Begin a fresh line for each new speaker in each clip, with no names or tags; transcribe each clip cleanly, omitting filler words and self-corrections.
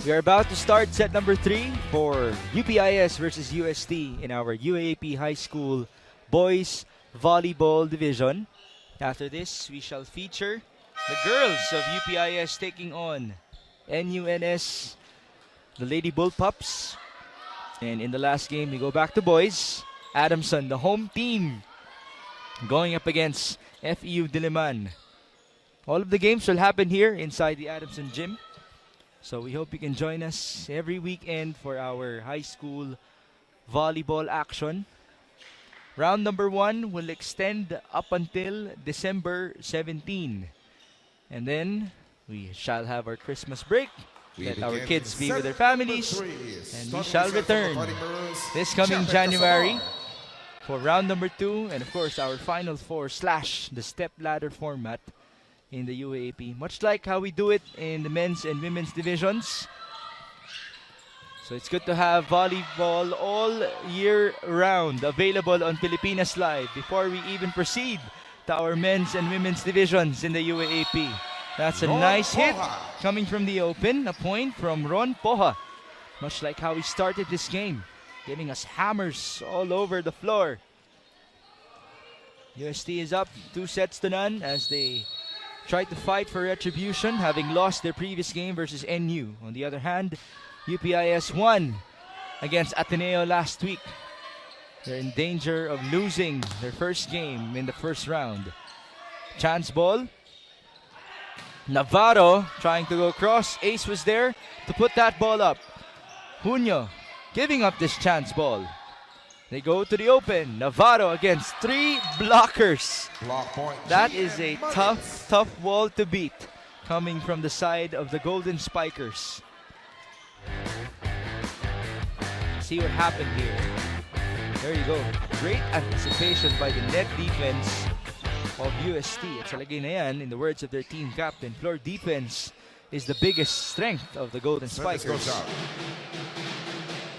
We are about to start set number 3 for UPIS versus UST in our UAAP High School Boys Volleyball Division. After this, we shall feature the girls of UPIS taking on NUNS, the Lady Bullpups. And in the last game, we go back to boys. Adamson, the home team, going up against FEU Diliman. All of the games will happen here inside the Adamson Gym. So we hope you can join us every weekend for our high school volleyball action. Round number 1 will extend up until December 17. And then we shall have our Christmas break. Let our kids be with their families. And we shall return this coming January for round number 2. And of course our Final Four / the step ladder format in the UAAP, much like how we do it in the men's and women's divisions. So it's good to have volleyball all year round available on Pilipinas Live before we even proceed to our men's and women's divisions in the UAAP. That's a nice hit coming from the open, a point from Ron Poha, much like how we started this game, giving us hammers all over the floor. UST is up 2-0 as they try to fight for retribution, having lost their previous game versus NU. On the other hand, UPIS won against Ateneo last week. They're in danger of losing their first game in the first round. Chance ball. Navarro trying to go across. Ace was there to put that ball up. Junio giving up this chance ball. They go to the open. Navarro against 3 blockers. That is a tough wall to beat coming from the side of the Golden Spikers. See what happened here. There you go. Great anticipation by the net defense of UST. At sa lagay na yan, in the words of their team captain, floor defense is the biggest strength of the Golden Spikers.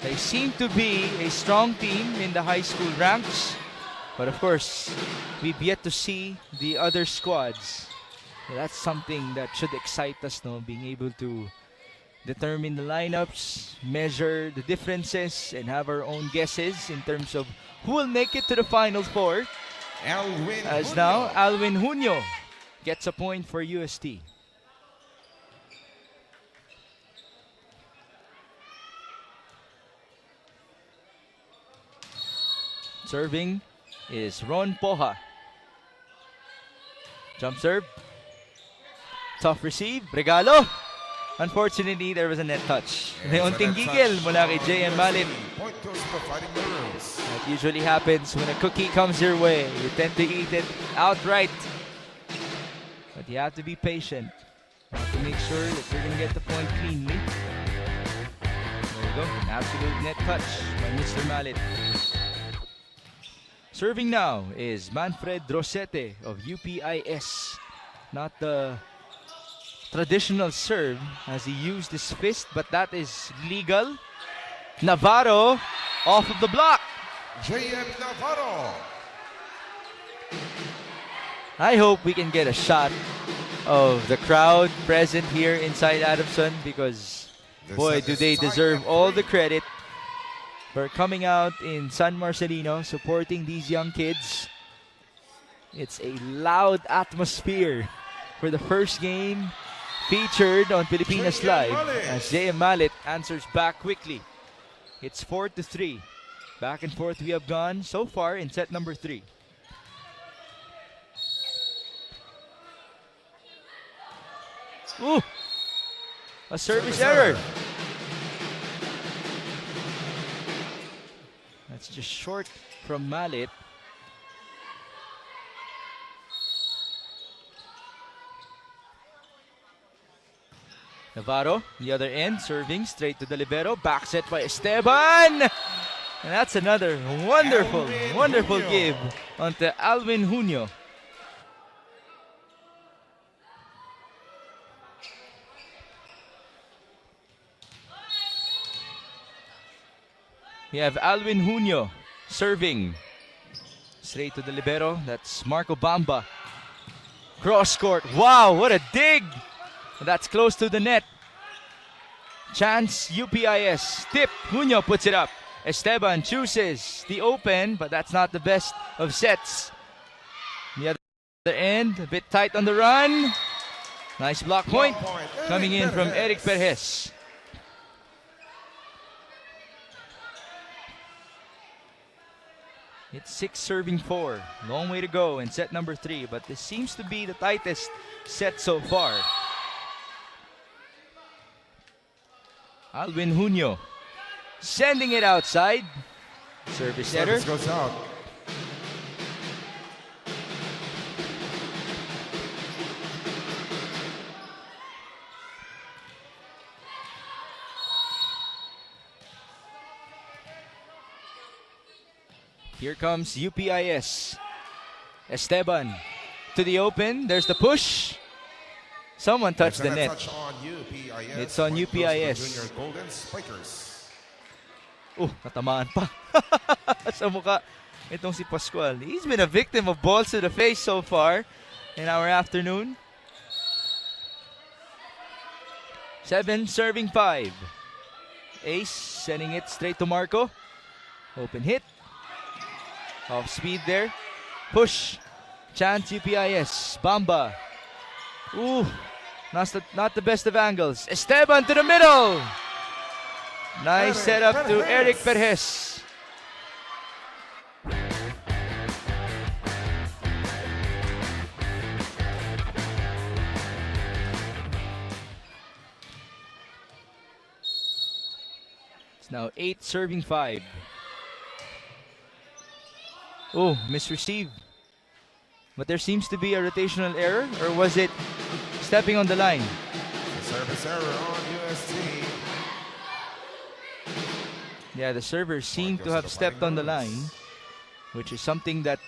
They seem to be a strong team in the high school ranks. But of course, we've yet to see the other squads. So that's something that should excite us, no? Being able to determine the lineups, measure the differences, and have our own guesses in terms of who will make it to the Final Four. As now, Alwin Junio gets a point for UST. Serving is Ron Poha. Jump serve. Tough receive. Regalo. Unfortunately, there was a net touch. May unting gigil mula kay JM Malit. That usually happens when a cookie comes your way. You tend to eat it outright. But you have to be patient. You have to make sure that you're going to get the point cleanly. There you go. An absolute net touch by Mr. Malit. Serving now is Manfred Rosete of UPIS. Not the traditional serve as he used his fist, but that is legal. Navarro off of the block.
JM Navarro.
I hope we can get a shot of the crowd present here inside Adamson, because boy, do they deserve all the credit for coming out in San Marcelino, supporting these young kids. It's a loud atmosphere for the first game featured on Pilipinas Live as JM Malit answers back quickly. It's 4-3. Back and forth we have gone so far in set number 3. Ooh! A service error. That's just short from Malit. Navarro, the other end, serving straight to the libero. Back set by Esteban. And that's another wonderful give onto Alvin Junio. We have Alvin Junio serving straight to the libero. That's Marco Bamba. Cross court. Wow, what a dig! That's close to the net. Chance UPIS. Tip. Junio puts it up. Esteban chooses the open, but that's not the best of sets. The other end, a bit tight on the run. Nice block point coming in from Eric Perez. It's 6 serving 4. Long way to go in set number 3, but this seems to be the tightest set so far. Alvin Junio sending it outside. Service error.
Goes out.
Here comes UPIS. Esteban to the open. There's the push. Someone touched the net. It's on UPIS. Natamaan pa. Sa mukha itong si Pascual. He's been a victim of balls to the face so far in our afternoon. 7 serving 5. Ace sending it straight to Marco. Open hit. Off speed there. Push. Chance UPIS. Bamba. Ooh. Not the best of angles. Esteban to the middle. Nice setup to Eric Perez. It's now 8 serving 5. Oh, misreceived. But there seems to be a rotational error, or was it stepping on the line?
The service error on UST.
Yeah, the server seemed to have stepped on the line, which is something that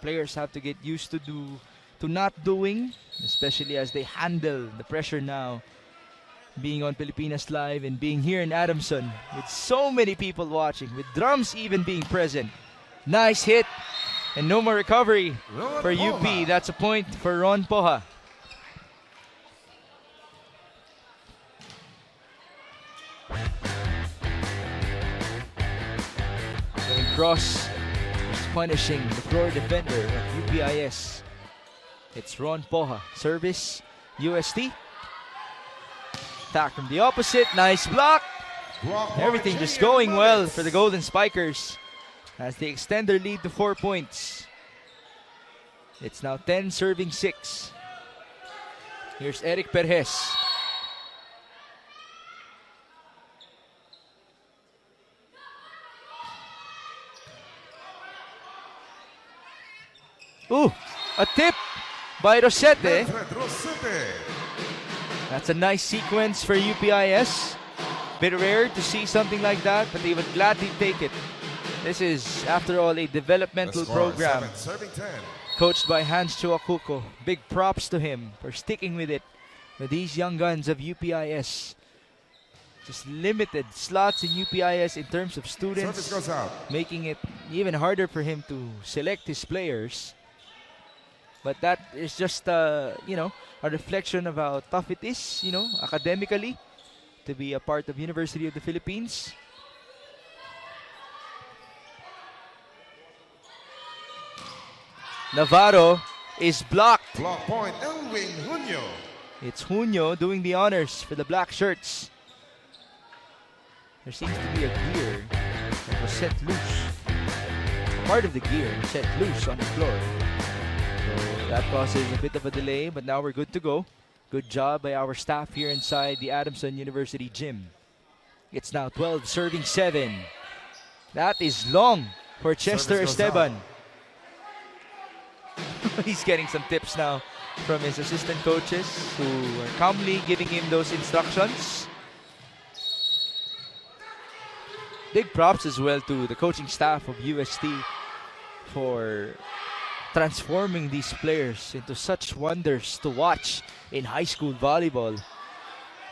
players have to get used to not doing, especially as they handle the pressure now, being on Pilipinas Live and being here in Adamson with so many people watching, with drums even being present. Nice hit, and no more recovery for UP. That's a point for Ron Poha. Going cross, punishing the floor defender of UPIS. It's Ron Poha. Service, UST. Attack from the opposite. Nice block. Everything just going well for the Golden Spikers as they extend their lead to 4 points. It's now 10 serving 6. Here's Eric Perez. Ooh, a tip by Rosete. That's a nice sequence for UPIS. Bit rare to see something like that, but they would gladly take it. This is, after all, a developmental program coached by Hans Chuakuko. Big props to him for sticking with it with these young guns of UPIS. Just limited slots in UPIS in terms of students, making it even harder for him to select his players. But that is just, a reflection of how tough it is, academically, to be a part of University of the Philippines. Navarro is blocked.
Block point, Elwin Junio.
It's Junio doing the honors for the black shirts. There seems to be a gear that was set loose. Part of the gear set loose on the floor. So that causes a bit of a delay, but now we're good to go. Good job by our staff here inside the Adamson University gym. It's now 12 serving 7. That is long for Chester Esteban. He's getting some tips now from his assistant coaches who are calmly giving him those instructions. Big props as well to the coaching staff of UST for transforming these players into such wonders to watch in high school volleyball.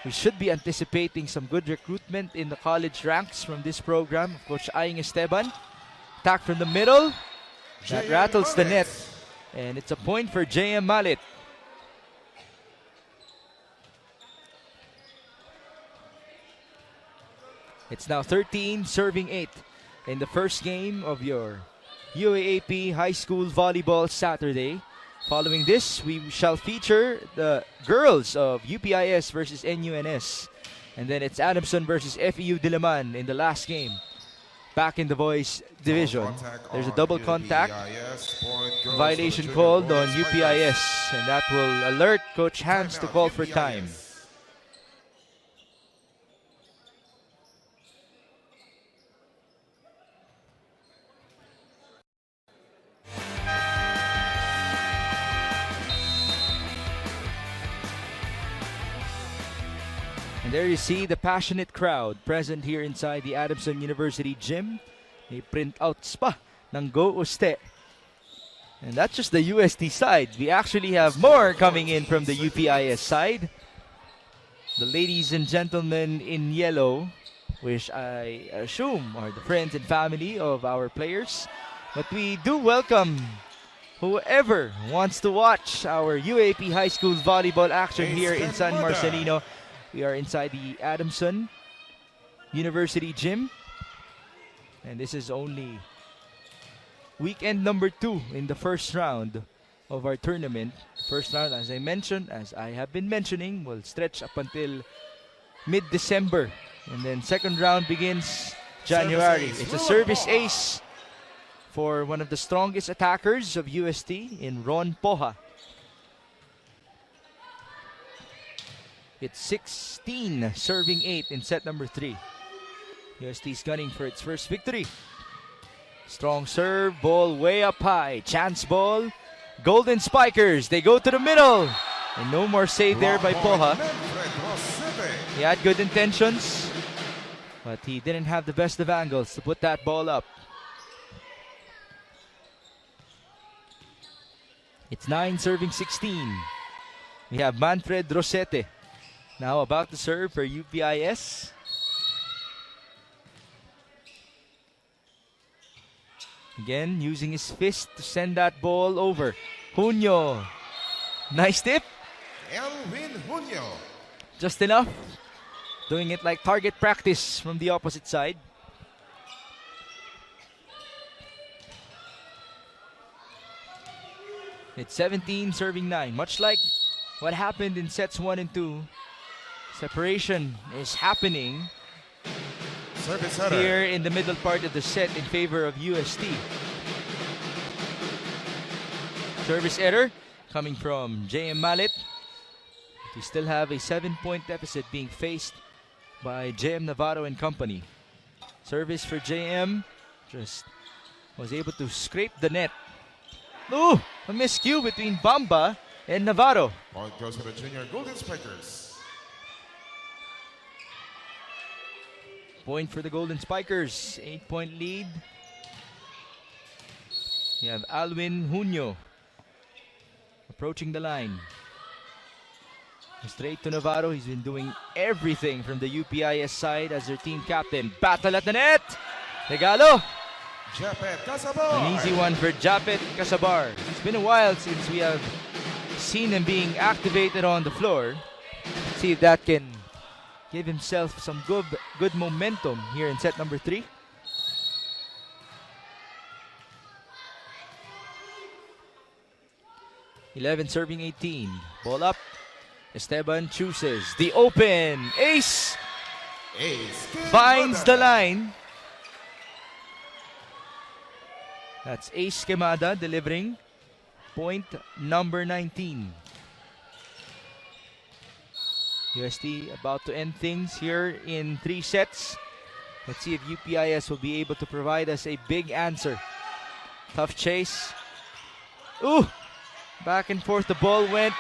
We should be anticipating some good recruitment in the college ranks from this program of Coach Aying Esteban. Attack from the middle. That rattles the net. And it's a point for JM Malit. It's now 13 serving 8 in the first game of your UAAP High School Volleyball Saturday. Following this, we shall feature the girls of UPIS versus NUNS. And then it's Adamson versus FEU Diliman in the last game. Back in the boys division. There's a double contact violation called on UPIS, and that will alert Coach Hans to call for time. And there you see the passionate crowd present here inside the Adamson University gym. May printouts pa ng Go Uste. And that's just the UST side. We actually have more coming in from the UPIS side. The ladies and gentlemen in yellow, which I assume are the friends and family of our players. But we do welcome whoever wants to watch our UAP High School volleyball action here in San Marcelino. We are inside the Adamson University gym. And this is only weekend number 2 in the first round of our tournament. First round, as I mentioned, as I have been mentioning, will stretch up until mid-December. And then second round begins January. It's a service ace for one of the strongest attackers of UST in Ron Poha. It's 16 serving 8 in set number 3. UST is gunning for its first victory. Strong serve, ball way up high. Chance ball. Golden Spikers, they go to the middle. And no more save there by Poha. He had good intentions, but he didn't have the best of angles to put that ball up. It's 9 serving 16. We have Manfred Rosete now about to serve for UPIS. Again, using his fist to send that ball over. Junio. Nice tip.
Elwin Junio.
Just enough. Doing it like target practice from the opposite side. It's 17 serving 9. Much like what happened in sets 1 and 2. Separation is happening here in the middle part of the set in favor of UST. Service error coming from JM Mallet. We still have a 7-point deficit being faced by JM Navarro and company. Service for JM just was able to scrape the net. Ooh, a miscue between Bamba and Navarro.
Point goes to the junior Golden Spikers.
Point for the Golden Spikers. 8-point lead. We have Alwin Junio approaching the line. Straight to Navarro. He's been doing everything from the UPIS side as their team captain. Battle at the net. Regalo.
Japet Casabar.
An easy one for Japet Casabar. It's been a while since we have seen him being activated on the floor. Let's see if that can give himself some good momentum here in set number 3. (11 serving 18). Ball up. Esteban chooses the open. Ace. Finds the line. That's Ace Quemada delivering point number 19. UST about to end things here in 3 sets. Let's see if UPIS will be able to provide us a big answer. Tough chase. Ooh! Back and forth the ball went.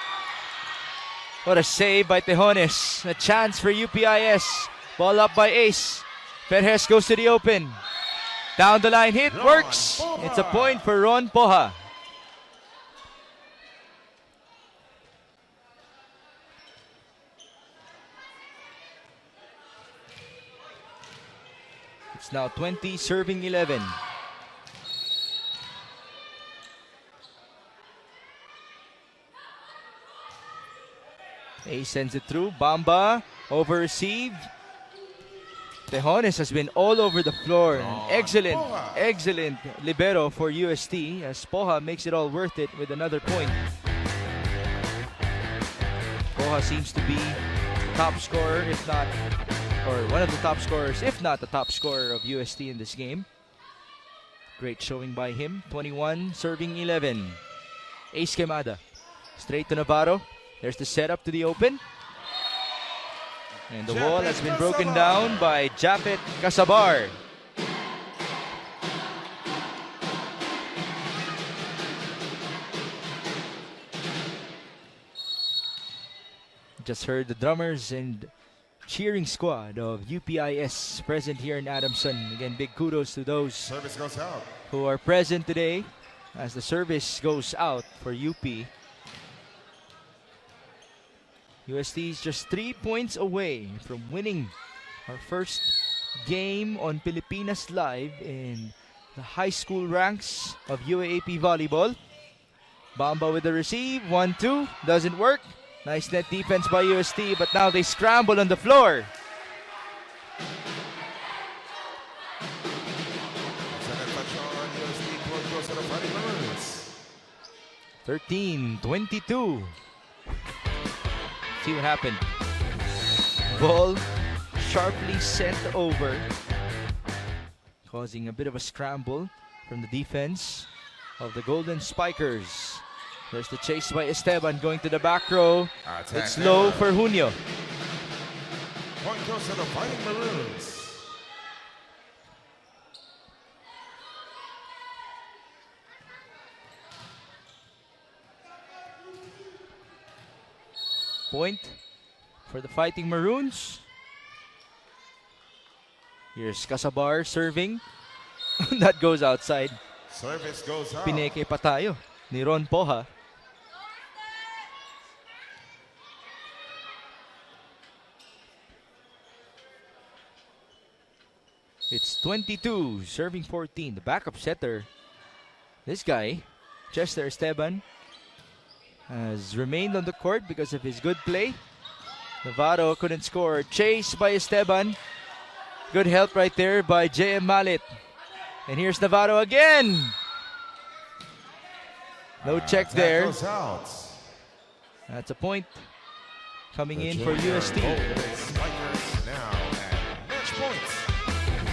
What a save by Tejones. A chance for UPIS. Ball up by Ace. Perez goes to the open. Down the line hit. Works. It's a point for Ron Poha. It's now 20 serving 11. Ace sends it through. Bamba over receive. Tejones has been all over the floor.
Ron
Excellent,
Poha.
excellent libero for UST as Poha makes it all worth it with another point. Poha seems to be the top scorer, if not, or one of the top scorers, if not the top scorer of UST in this game. Great showing by him. 21, serving 11. Ace Quemada. Straight to Navarro. There's the setup to the open. And the wall has been broken down by Japet Casabar. Just heard the drummers and cheering squad of UPIS present here in Adamson. Again, big kudos to those
Service goes out.
who are present today as the service goes out for UP. UST is just 3 points away from winning our first game on Pilipinas Live in the high school ranks of UAAP Volleyball. Bamba with the receive, 1-2, doesn't work. Nice net defense by UST, but now they scramble on the floor.
Second touch on UST. Point goes to the Fighting Maroons.
13-22. See what happened. Ball sharply sent over, causing a bit of a scramble from the defense of the Golden Spikers. There's the chase by Esteban going to the back row.
Attack
It's low
error.
for Junio.
Point goes to the Fighting Maroons.
Point for the Fighting Maroons. Here's Casabar serving. That goes outside.
Service goes out.
Pineke pa tayo ni Ron Poha. It's 22, serving 14. The backup setter, this guy, Chester Esteban, has remained on the court because of his good play. Navarro couldn't score. Chase by Esteban. Good help right there by JM Malit. And here's Navarro again. No check
Attack
there.
goes out.
That's a point coming in
The
for
junior
UST.
Golden Spikers now at match points.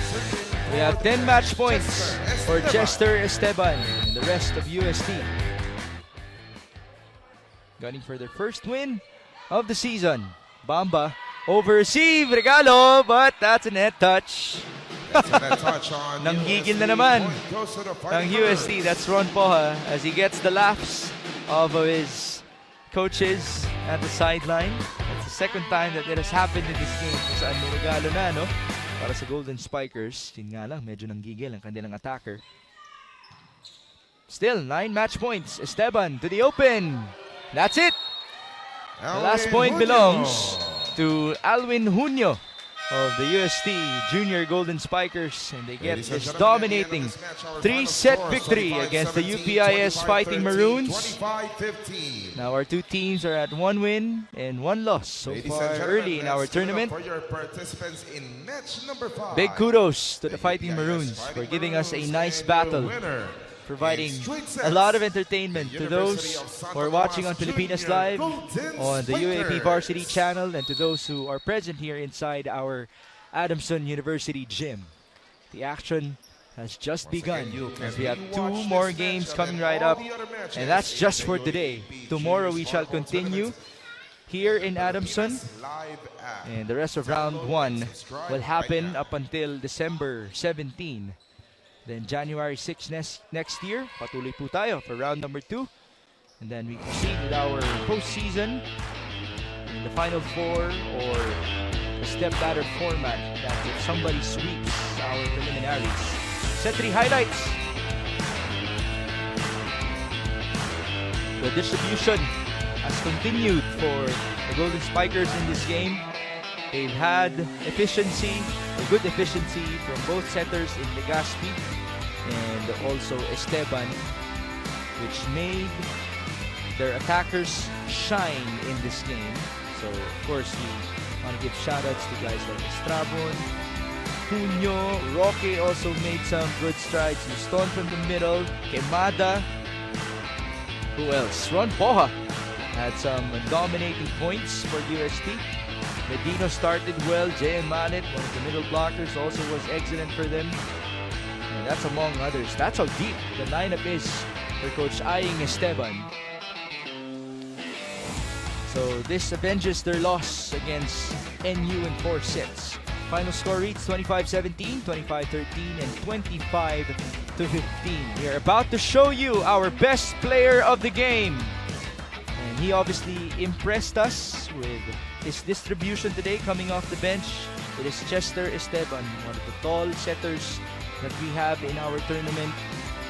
Serving
We have
for
10 match points for
Esteban.
Chester Esteban and the rest of UST. Gunning for their first win of the season. Bamba over receive, regalo, but that's a net touch.
That's a net touch on
Nanggigil
UST.
na naman
Point goes to the
Ang
Fighting
UST,
Maroons.
that's Ron Poha as he gets the laughs of his coaches at the sideline. It's the second time that it has happened in this game kung saan may regalo na, no? Para sa Golden Spikers. Yun nga lang, medyo nanggigil ang kanilang attacker. Still, 9 match points. Esteban to the open. That's it. The last point
Junio.
belongs to Alwin Junio of the UST Junior Golden Spikers, and they get
Ladies and
this
gentlemen, at the end of
dominating
this match, our
3-set
final score,
victory
25-17,
against the UPIS Fighting
25-13,
Maroons.
25-15.
Now our two teams are at 1 win and 1 loss so
Ladies
far
and gentlemen,
early in
let's
our
give it up
tournament.
for your participants in match number 5.
Big kudos to the Fighting
UPIS
Maroons
Fighting
for giving us a
Maroons
nice
and your
battle,
winner
providing
in straight
a
sets,
lot of entertainment
the
to
University
those
of Santa
who are watching on
Claus
Pilipinas
Junior
Live,
Golden
on the UAP
Spikers.
Varsity channel, and to those who are present here inside our Adamson University gym. The action has just
Once
begun
again, you can
as we have
rewatch
2 more
this
games
match
coming
and
right
all
up,
the other matches
and that's
in
just
the
for today.
UAP
Tomorrow we
Juniors
shall
Volleyball
continue
Tournament.
here in Adamson,
Pilipinas Live app.
and the rest of round
Download
1
and subscribe
will happen
right now.
up until December 17. Then January 6 next year, patuloy po tayo for round number 2. And then we proceed with our postseason in the Final Four or the step ladder format that if somebody sweeps our preliminaries. Set 3 highlights. The distribution has continued for the Golden Spikers in this game. They've had efficiency, a good efficiency from both setters in Legaspi and also Esteban, which made their attackers shine in this game. So, of course, we want to give shoutouts to guys like Estrabon, Cunyo. Roque also made some good strides. Luston from the middle. Quemada. Who else? Ron Poja had some dominating points for UST. Medino started well. Jayan Manet, one of the middle blockers, also was excellent for them. And that's among others. That's how deep the lineup is for Coach Aying Esteban. So this avenges their loss against NU in 4 sets. Final score reads 25-17, 25-13, and 25-15. We are about to show you our best player of the game. And he obviously impressed us with his distribution today coming off the bench. It is Chester Esteban, one of the tall setters that we have in our tournament.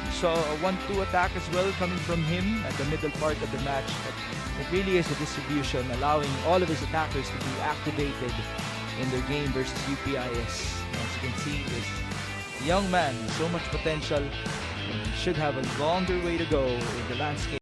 We saw a 1-2 attack as well coming from him at the middle part of the match. But it really is the distribution, allowing all of his attackers to be activated in their game versus UPIS. As you can see, this young man has so much potential and should have a longer way to go in the landscape.